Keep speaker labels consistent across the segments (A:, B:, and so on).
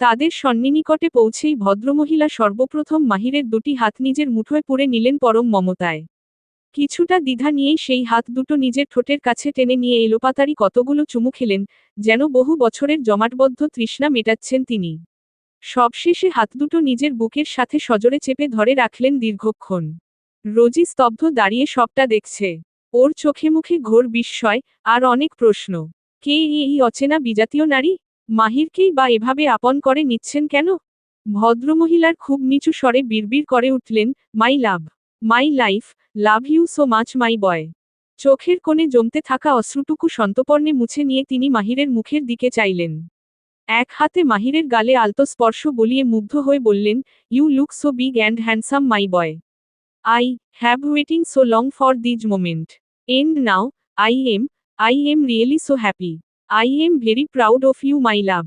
A: তাদের সন্নিকটে পৌঁছেই ভদ্রমহিলা সর্বপ্রথম মাহিরের দুটি হাত নিজের মুঠোয় পুরে নিলেন পরম মমতায়। কিছুটা দ্বিধা নিয়েই সেই হাত দুটো নিজের ঠোঁটের কাছে টেনে নিয়ে এলোপাতাড়ি কতগুলো চুমু খেলেন, যেন বহু বছরের জমাটবদ্ধ তৃষ্ণা মেটাচ্ছেন তিনি। সবশেষে হাত দুটো নিজের বুকের সাথে সজোরে চেপে ধরে রাখলেন দীর্ঘক্ষণ। রোজি স্তব্ধ দাঁড়িয়ে সবটা দেখছে। ওর চোখে মুখে ঘোর বিস্ময়, আর অনেক প্রশ্ন। কে এই অচেনা বিজাতীয় নারী? মাহিরকেই বা এভাবে আপন করে নিচ্ছেন কেন? ভদ্রমহিলার খুব নিচু স্বরে বিড়বিড় করে উঠলেন, my love, my life, love you so much my boy. চোখের কোণে জমতে থাকা অশ্রুটুকু সন্তর্পণে মুছে নিয়ে তিনি মাহিরের মুখের দিকে চাইলেন। এক হাতে মাহিরের গালে আলতো স্পর্শ বলিয়ে মুগ্ধ হয়ে বললেন, you look so big and handsome my boy. I have waiting so long for this moment. And now, I am really so happy. I am very proud of you my love.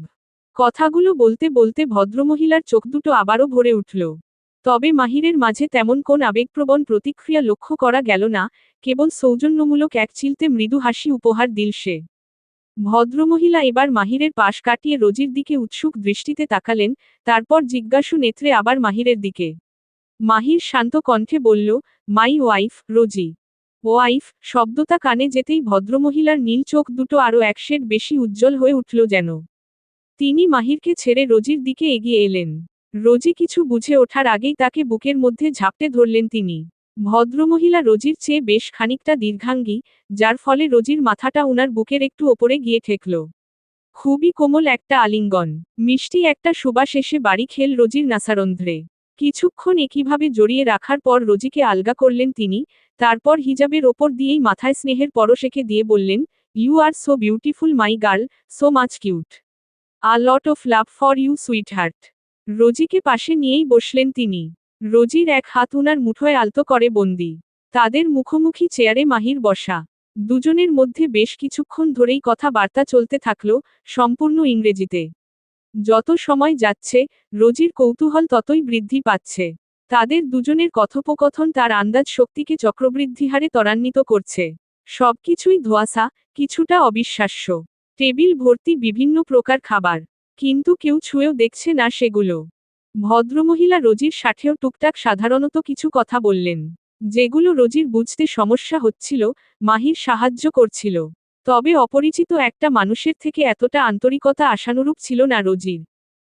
A: কথাগুলো বলতে বলতে ভদ্রমহিলার চোখ দুটো আবারও ভরে উঠল। তবে মাহিরের মাঝে তেমন কোন আবেগপ্রবণ প্রতিক্রিয়া লক্ষ্য করা গেল না, কেবল সৌজন্যমূলক এক চিলতে মৃদু হাসি উপহার দিল সে। ভদ্রমহিলা এবার মাহিরের পাশ কাটিয়ে রোজির দিকে উৎসুক দৃষ্টিতে তাকালেন, তারপর জিজ্ঞাসু নেত্রে আবার মাহিরের দিকে। মাহির শান্ত কণ্ঠে বলল, মাই ওয়াইফ, রোজি। ওয়াইফ শব্দটা কানে যেতেই ভদ্রমহিলার নীল চোখ দুটো আরও এক শেড বেশি উজ্জ্বল হয়ে উঠল যেন। তিনি মাহিরকে ছেড়ে রোজির দিকে এগিয়ে এলেন। রোজি কিছু বুঝে ওঠার আগেই তাকে বুকের মধ্যে ঝাপটে ধরলেন তিনি। ভদ্রমহিলা রোজির চেয়ে বেশ খানিকটা দীর্ঘাঙ্গী, যার ফলে রোজির মাথাটা উনার বুকের একটু ওপরে গিয়ে ঠেকল। খুবই কোমল একটা আলিঙ্গন, মিষ্টি একটা সুবাস এসে বাড়ি খেল রোজির নাসারন্ধ্রে। কিছুক্ষণ একইভাবে জড়িয়ে রাখার পর রোজিকে আলগা করলেন তিনি, তারপর হিজাবের ওপর দিয়েই মাথায় স্নেহের পরশ এঁকে দিয়ে বললেন, you are so beautiful my girl, so much cute. A lot of love for you sweetheart. রোজিকে পাশে নিয়েই বসলেন তিনি। রোজির এক হাত উনার মুঠোয় আলতো করে বন্দি। তাদের মুখোমুখি চেয়ারে মাহির বসা। দুজনের মধ্যে বেশ কিছুক্ষণ ধরেই কথাবার্তা চলতে থাকল, সম্পূর্ণ ইংরেজিতে। যত সময় যাচ্ছে, রোজির কৌতূহল ততই বৃদ্ধি পাচ্ছে। তাদের দুজনের কথোপকথন তার আন্দাজ শক্তিকে চক্রবৃদ্ধি হারে ত্বরান্বিত করছে। সবকিছুই ধোঁয়াশা, কিছুটা অবিশ্বাস্য। টেবিল ভর্তি বিভিন্ন প্রকার খাবার, কিন্তু কেউ ছুঁয়েও দেখছে না সেগুলো। ভদ্রমহিলা রোজির সাথেও টুকটাক সাধারণত কিছু কথা বললেন, যেগুলো রোজির বুঝতে সমস্যা হচ্ছিল। মাহির সাহায্য করছিল, তবে অপরিচিত একটা মানুষের থেকে এতটা আন্তরিকতা আশানুরূপ ছিল না রোজির।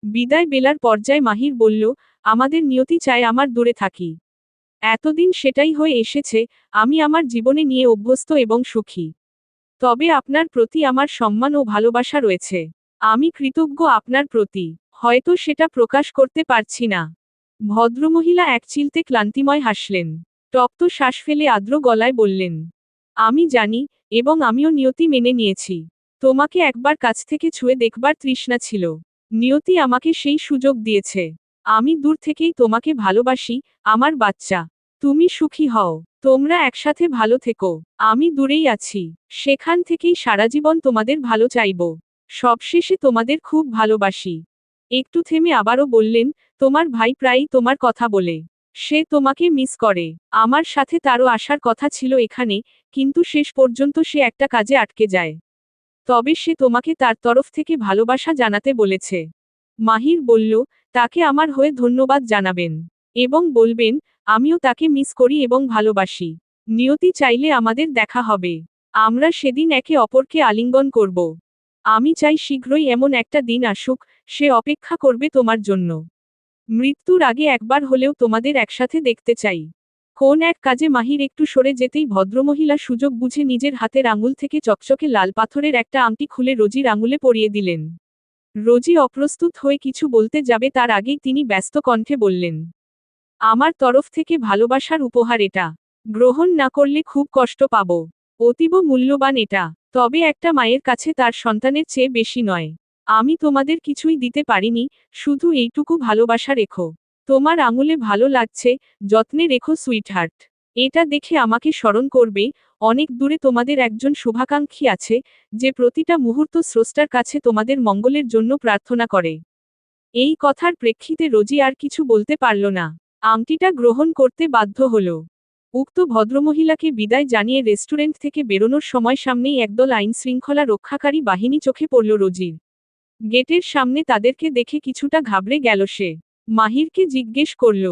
A: বিদায় বেলার পর্যায়ে মাহির বলল, আমাদের নিয়তি চায় আমার দূরে থাকি। এতদিন সেটাই হয়ে এসেছে। আমি আমার জীবনে নিয়ে অভ্যস্ত এবং সুখী। তবে আপনার প্রতি আমার সম্মান ও ভালোবাসা রয়েছে। আমি কৃতজ্ঞ আপনার প্রতি, হয়তো সেটা প্রকাশ করতে পারছি না। ভদ্রমহিলা এক চিলতে ক্লান্তিময় হাসলেন। তপ্ত শ্বাস ফেলে আর্দ্র গলায় বললেন, আমি জানি, এবং আমিও নিয়তি মেনে নিয়েছি। তোমাকে একবার কাছ থেকে ছুঁয়ে দেখবার তৃষ্ণা ছিল। নিয়তি আমাকে সেই সুযোগ দিয়েছে। আমি দূর থেকেই তোমাকে ভালোবাসি, আমার বাচ্চা। তুমি সুখী হও, তোমরা একসাথে ভালো থেকো। আমি দূরেই আছি, সেখান থেকেই সারাজীবন তোমাদের ভালো চাইব। সবশেষে তোমাদের খুব ভালোবাসি। একটু থেমে আবারও বললেন, তোমার ভাই প্রায়ই তোমার কথা বলে। সে তোমাকে মিস করে। আমার সাথে তারও আসার কথা ছিল এখানে, কিন্তু শেষ পর্যন্ত সে একটা কাজে আটকে যায়। তবে সে তোমাকে তার তরফ থেকে ভালোবাসা জানাতে বলেছে। মাহির বলল, তাকে আমার হয়ে ধন্যবাদ জানাবেন। এবং বলবেন, আমিও তাকে মিস করি এবং ভালোবাসি। নিয়তি চাইলে আমাদের দেখা হবে। আমরা সেদিন একে অপরকে আলিঙ্গন করব। আমি চাই শীঘ্রই এমন একটা দিন আসুক, সে অপেক্ষা করবে তোমার জন্য। মৃত্যুর আগে একবার হলেও তোমাদের একসাথে দেখতে চাই। কোন এক কাজে মাহির একটু সরে যেতেই ভদ্রমহিলা সুযোগ বুঝে নিজের হাতের আঙুল থেকে চকচকে লাল পাথরের একটা আংটি খুলে রোজির আঙুলে পরিয়ে দিলেন। রোজি অপ্রস্তুত হয়ে কিছু বলতে যাবে তার আগেই তিনি ব্যস্ত কণ্ঠে বললেন, আমার তরফ থেকে ভালোবাসার উপহার এটা। গ্রহণ না করলে খুব কষ্ট পাব। অতীব মূল্যবান এটা। তবে একটা মায়ের কাছে তার সন্তানের চেয়ে বেশি নয়। আমি তোমাদের কিছুই দিতে পারিনি, শুধু এইটুকু ভালোবাসা রেখো। তোমার আঙুলে ভালো লাগছে, যত্নে রেখো সুইটহার্ট। এটা দেখে আমাকে স্মরণ করবে, অনেক দূরে তোমাদের একজন শুভাকাঙ্ক্ষী আছে, যে প্রতিটা মুহূর্ত স্রষ্টার কাছে তোমাদের মঙ্গলের জন্য প্রার্থনা করে। এই কথার প্রেক্ষিতে রোজি আর কিছু বলতে পারল না। আংটিটা গ্রহণ করতে বাধ্য হল। উক্ত ভদ্রমহিলাকে বিদায় জানিয়ে রেস্টুরেন্ট থেকে বেরোনোর সময় সামনেই একদল আইনশৃঙ্খলা রক্ষাকারী বাহিনী চোখে পড়ল রোজির। গেটের সামনে তাদেরকে দেখে কিছুটা ঘাবড়ে গেল সে। মাহিরকে জিজ্ঞেস করল,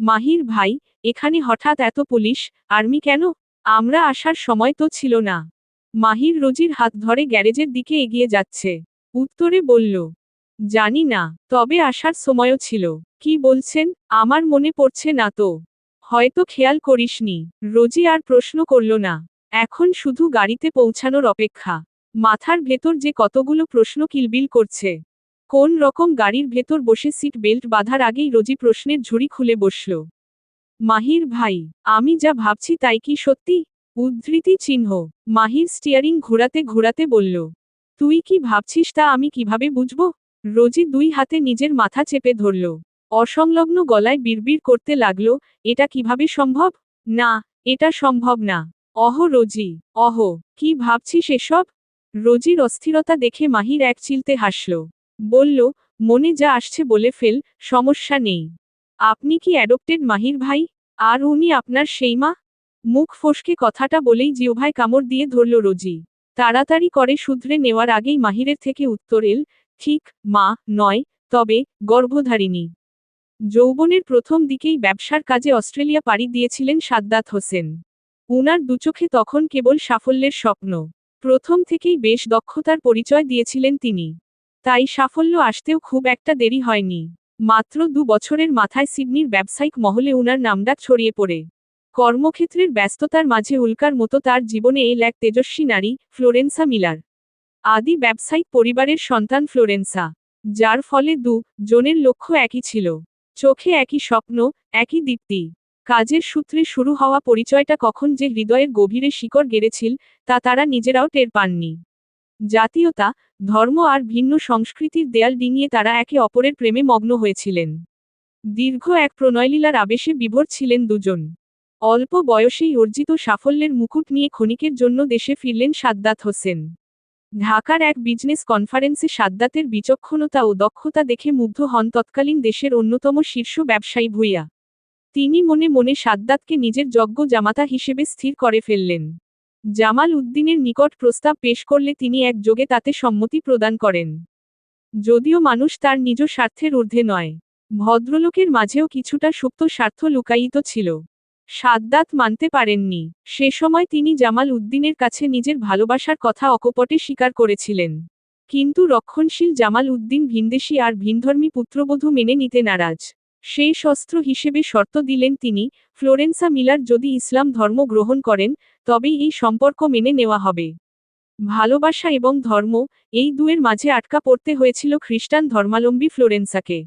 A: মাহির ভাই, এখানে হঠাৎ এত পুলিশ, আর্মি কেন? আমরা আসার সময় তো ছিল না। মাহির রোজির হাত ধরে গ্যারেজের দিকে এগিয়ে যাচ্ছে। উত্তরে বলল, জানি না, তবে আসার সময়ও ছিল। কি বলছেন? আমার মনে পড়ছে না তো। হয়তো খেয়াল করিসনি। রোজি আর প্রশ্ন করল না। এখন শুধু গাড়িতে পৌঁছানোর অপেক্ষা। মাথার ভেতর যে কতগুলো প্রশ্ন কিলবিল করছে। কোন রকম গাড়ির ভেতর বসে সিট বেল্ট বাঁধার আগেই রোজি প্রশ্নের ঝুড়ি খুলে বসল। মাহির ভাই, আমি যা ভাবছি তাই কি সত্যি? উদ্ধৃতি চিহ্ন। মাহির স্টিয়ারিং ঘোরাতে ঘোরাতে বলল, তুই কি ভাবছিস তা আমি কিভাবে বুঝব? রোজি দুই হাতে নিজের মাথা চেপে ধরল। অসংলগ্ন গলায় বিড়বিড় করতে লাগল, এটা কিভাবে সম্ভব? না, এটা সম্ভব না। অহ রোজি, অহ, কি ভাবছিস এসব? রোজির অস্থিরতা দেখে মাহির এক চিলতে হাসল। বলল, মনে যা আসছে বলে ফেল, সমস্যা নেই। আপনি কি অ্যাডপ্টেড মাহির ভাই? আর উনি আপনার সেই মা? মুখ ফসকে কথাটা বলেই জিহ্বায় কামড় দিয়ে ধরল রোজি। তাড়াতাড়ি করে শুধরে নেওয়ার আগেই মাহিরের থেকে উত্তর এল, ঠিক, মা, নয়, তবে, গর্ভধারিণী। যৌবনের প্রথম দিকেই ব্যবসার কাজে অস্ট্রেলিয়া পাড়ি দিয়েছিলেন সাদ্দাত হোসেন। উনার দুচোখে তখন কেবল সাফল্যের স্বপ্ন। প্রথম থেকেই বেশ দক্ষতার পরিচয় দিয়েছিলেন তিনি। তাই সাফল্য আসতেও খুব একটা দেরি হয়নি। মাত্র 2 বছরের মাথায় সিডনির ব্যবসায়িক মহলে উনার নামডাক ছড়িয়ে পড়ে। কর্মক্ষেত্রের ব্যস্ততার মাঝে উল্কার মতো তার জীবনে এল এক তেজস্বী নারী, ফ্লোরেন্সা মিলার। আদি ব্যবসায়িক পরিবারের সন্তান ফ্লোরেন্সা। যার ফলে জনের লক্ষ্য একই ছিল। চোখে একই স্বপ্ন, একই দীপ্তি। কাজের সূত্রে শুরু হওয়া পরিচয়টা কখন যে হৃদয়ের গভীরে শিকড় গেড়েছিল, তা তারা নিজেরাও টের পাননি। জাতীয়তা, ধর্ম আর ভিন্ন সংস্কৃতির দেয়াল ডিঙিয়ে তারা একে অপরের প্রেমে মগ্ন হয়েছিলেন। দীর্ঘ এক প্রণয়লীলার আবেশে বিভোর ছিলেন দুজন। অল্প বয়সেই অর্জিত সাফল্যের মুকুট নিয়ে ক্ষণিকের জন্য দেশে ফিরলেন সাদ্দাত হোসেন। ঢাকার এক বিজনেস কনফারেন্সে সাদ্দাতের বিচক্ষণতা ও দক্ষতা দেখে মুগ্ধ হন তৎকালীন দেশের অন্যতম শীর্ষ ব্যবসায়ী ভূঁইয়া। তিনি মনে মনে সাদ্দাতকে নিজের যোগ্য জামাতা হিসেবে স্থির করে ফেললেন। জামাল উদ্দিনের নিকট প্রস্তাব পেশ করলে তিনি একযোগে তাতে সম্মতি প্রদান করেন। যদিও মানুষ তার নিজ স্বার্থের ঊর্ধ্বে নয়, ভদ্রলোকের মাঝেও কিছুটা সুপ্ত স্বার্থ লুকায়িত ছিল। সাদ্দাত মানতে পারেননি। সে সময় তিনি জামাল উদ্দিনের কাছে নিজের ভালোবাসার কথা অকপটে স্বীকার করেছিলেন। কিন্তু রক্ষণশীল জামাল উদ্দিন ভিনদেশী আর ভিনধর্মী পুত্রবধূ মেনে নিতে নারাজ। সেই শস্ত্র হিসেবে শর্ত দিলেন তিনি, ফ্লোরেন্সা মিলার যদি ইসলাম ধর্ম গ্রহণ করেন, তবেই এই সম্পর্ক মেনে নেওয়া হবে। ভালোবাসা এবং ধর্ম, এই দুয়ের মাঝে আটকা পড়তে হয়েছিল খ্রিস্টান ধর্মাবলম্বী ফ্লোরেন্সাকে।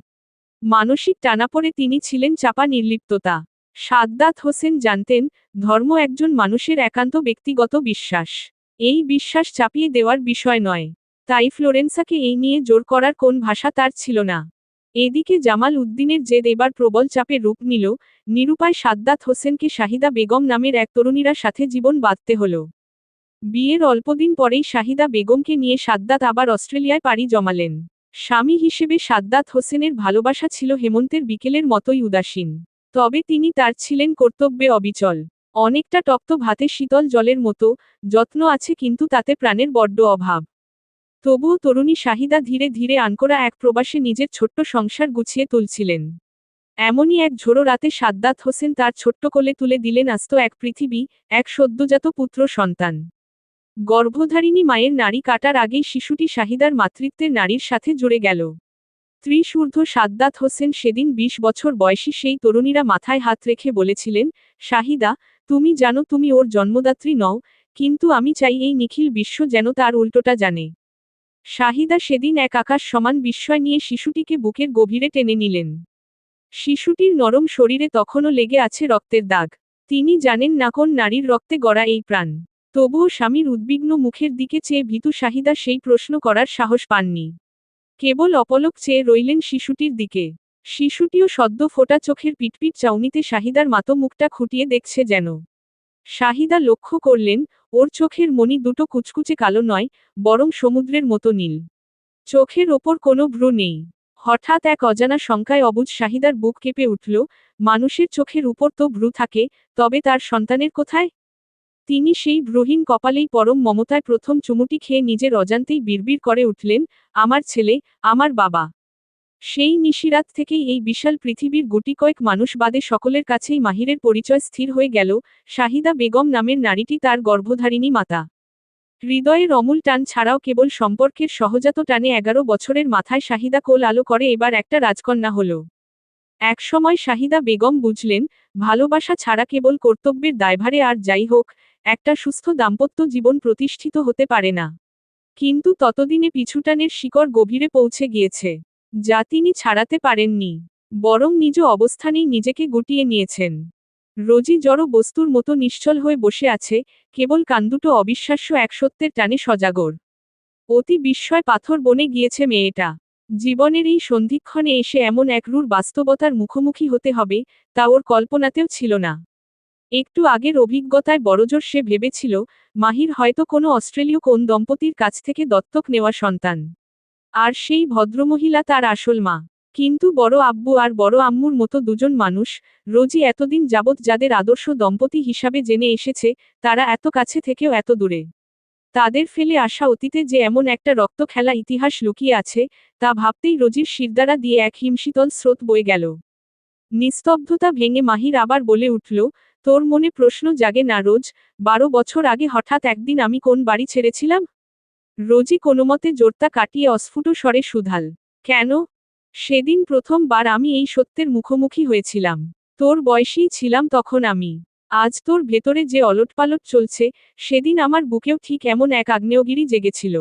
A: মানসিক টানাপোড়ে তিনি ছিলেন চাপা নির্লিপ্ততা। সাদ্দাত হোসেন জানতেন, ধর্ম একজন মানুষের একান্ত ব্যক্তিগত বিশ্বাস। এই বিশ্বাস চাপিয়ে দেওয়ার বিষয় নয়। তাই ফ্লোরেন্সাকে এই নিয়ে জোর করার কোন ভাষা তার ছিল না। এদিকে জামাল উদ্দিনের জেদ এবার প্রবল চাপে রূপ নিল। নিরুপায় সাদ্দাত হোসেনকে শাহিদা বেগম নামের এক তরুণীরা সাথে জীবন বাঁধতে হল। বিয়ের অল্পদিন পরেই শাহিদা বেগমকে নিয়ে সাদ্দাত আবার অস্ট্রেলিয়ায় পাড়ি জমালেন। স্বামী হিসেবে সাদ্দাত হোসেনের ভালোবাসা ছিল হেমন্তের বিকেলের মতোই উদাসীন। তবে তিনি তার ছিলেন কর্তব্যে অবিচল। অনেকটা তপ্ত ভাতে শীতল জলের মতো, যত্ন আছে কিন্তু তাতে প্রাণের বড্ড অভাব। তবুও তরুণী শাহিদা ধীরে ধীরে আনকোরা এক প্রবাসে নিজের ছোট্ট সংসার গুছিয়ে তুলছিলেন। এমনই এক ঝোড়ো রাতে সাদ্দাত হোসেন তার ছোট্ট কোলে তুলে দিলেন আস্ত এক পৃথিবী, এক সদ্যজাত পুত্র সন্তান। গর্ভধারিণী মায়ের নাড়ি কাটার আগেই শিশুটি শাহিদার মাতৃত্বের নারীর সাথে জুড়ে গেল। ত্রিশূর্ধ্ব সাদ্দাত হোসেন সেদিন 20 বছর বয়সী সেই তরুণীরা মাথায় হাত রেখে বলেছিলেন, শাহিদা, তুমি জানো তুমি ওর জন্মদাত্রী নও, কিন্তু আমি চাই এই নিখিল বিশ্ব যেন তার উল্টোটা জানে। শাহিদা সেদিন এক আকাশ সমান বিস্ময় নিয়ে শিশুটিকে বুকের গভীরে টেনে নিলেন। শিশুটির নরম শরীরে তখনও লেগে আছে রক্তের দাগ। তিনি জানেন না কোন নারীর রক্তে গড়া এই প্রাণ। তবুও স্বামীর উদ্বিগ্ন মুখের দিকে চেয়ে ভীতু শাহিদা সেই প্রশ্ন করার সাহস পাননি। কেবল অপলক চেয়ে রইলেন শিশুটির দিকে। শিশুটিও সদ্য ফোটা চোখের পিটপিট চাউনিতে শাহিদার মাতো মুখটা খুঁটিয়ে দেখছে যেন। শাহিদা লক্ষ্য করলেন, ওর চোখের মণি দুটো কুচকুচে কালো নয়, বরং সমুদ্রের মতো নীল। চোখের ওপর কোনো ভ্রু নেই। হঠাৎ এক অজানা শঙ্কায় অবুঝ শাহিদার বুক কেঁপে উঠল, মানুষের চোখের উপর তো ভ্রু থাকে, তবে তার সন্তানের কোথায়? তিনি সেই ভ্রূহীন কপালেই পরম মমতায় প্রথম চুমুটি খেয়ে নিজের অজান্তেই বিড়বিড় করে উঠলেন, আমার ছেলে, আমার বাবা। সেই নিশিরাত থেকেই এই বিশাল পৃথিবীর গুটিকয়েক মানুষ বাদে সকলের কাছেই মাহিরের পরিচয় স্থির হয়ে গেল, শাহিদা বেগম নামের নারীটি তার গর্ভধারিণী মাতা। হৃদয়ের অমূল টান ছাড়াও কেবল সম্পর্কের সহজাত টানে 11 বছরের মাথায় শাহিদা কোল আলো করে এবার একটা রাজকন্যা হল। একসময় শাহিদা বেগম বুঝলেন, ভালোবাসা ছাড়া কেবল কর্তব্যের দায়ভারে আর যাই হোক, একটা সুস্থ দাম্পত্য জীবন প্রতিষ্ঠিত হতে পারে না। কিন্তু ততদিনে পিছুটানের শিকড় গভীরে পৌঁছে গিয়েছে, যা তিনি ছাড়াতে পারেননি, বরং নিজ অবস্থানেই নিজেকে গুটিয়ে নিয়েছেন। রোজি জড় বস্তুর মতো নিশ্চল হয়ে বসে আছে, কেবল কান্দুটো অবিশ্বাস্য এক সত্যের টানে সজাগর। অতি বিস্ময় পাথর বনে গিয়েছে মেয়েটা। জীবনের এই সন্ধিক্ষণে এসে এমন এক রূঢ় বাস্তবতার মুখোমুখি হতে হবে, তা ওর কল্পনাতেও ছিল না। একটু আগের অভিজ্ঞতায় বড়জোর সে ভেবেছিল, মাহির হয়তো কোনো অস্ট্রেলীয় কোন দম্পতির কাছ থেকে দত্তক নেওয়া সন্তান। আর সেই ভদ্রমহিলা তার আসল মা। কিন্তু বড় আব্বু আর বড় আম্মুর মতো দুজন মানুষ, রোজি এতদিন যাবৎ যাদের আদর্শ দম্পতি হিসাবে জেনে এসেছে, তারা এত কাছে থেকেও এত দূরে। তাদের ফেলে আসা অতীতে যে এমন একটা রক্তখেলা ইতিহাস লুকিয়ে আছে, তা ভাবতেই রোজির শিরদাঁড়া দিয়ে এক হিমশীতল স্রোত বয়ে গেল। নিস্তব্ধতা ভেঙে মাহির আবার বলে উঠল, তোর মনে প্রশ্ন জাগে না রোজ, 12 বছর আগে হঠাৎ একদিন আমি কোন বাড়ি ছেড়েছিলাম? রোজি কোনোমতে জোরটা কাটিয়ে অস্ফুট স্বরে শুধাল, কেন? সেদিন প্রথমবার আমি এই সত্যের মুখোমুখি হয়েছিলাম। তোর বয়সেই ছিলাম তখন আমি। আজ তোর ভেতরে যে অলটপালট চলছে, সেদিন আমার বুকেও ঠিক এমন এক আগ্নেয়গিরি জেগেছিল।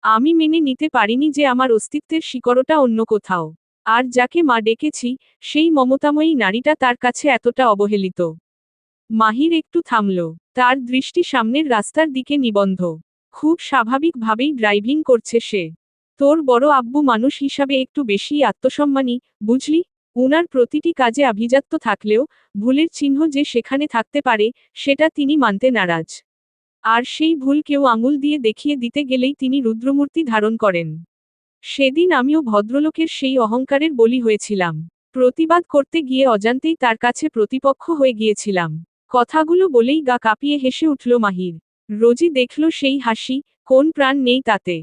A: আমি মেনে নিতে পারিনি যে আমার অস্তিত্বের শিকড়টা অন্য কোথাও। আর যাকে মা ডেকেছি, সেই মমতাময়ী নারীটা তার কাছে এতটা অবহেলিত। মাহির একটু থামল, তার দৃষ্টি সামনের রাস্তার দিকে নিবন্ধ। খুব স্বাভাবিকভাবেই ড্রাইভিং করছে সে। তোর বড় আব্বু মানুষ হিসাবে একটু বেশিই আত্মসম্মানী, বুঝলি? উনার প্রতিটি কাজে আভিজাত্য থাকলেও, ভুলের চিহ্ন যে সেখানে থাকতে পারে, সেটা তিনি মানতে নারাজ। আর সেই ভুল কেউ আঙুল দিয়ে দেখিয়ে দিতে গেলেই তিনি রুদ্রমূর্তি ধারণ করেন। সেদিন আমিও ভদ্রলোকের সেই অহংকারের বলি হয়েছিলাম। প্রতিবাদ করতে গিয়ে অজান্তেই তার কাছে প্রতিপক্ষ হয়ে গিয়েছিলাম। কথাগুলো বলেই গা কাঁপিয়ে হেসে উঠল মাহির। রোজি দেখল সেই হাসি, কোন প্রাণ নেই তাতে।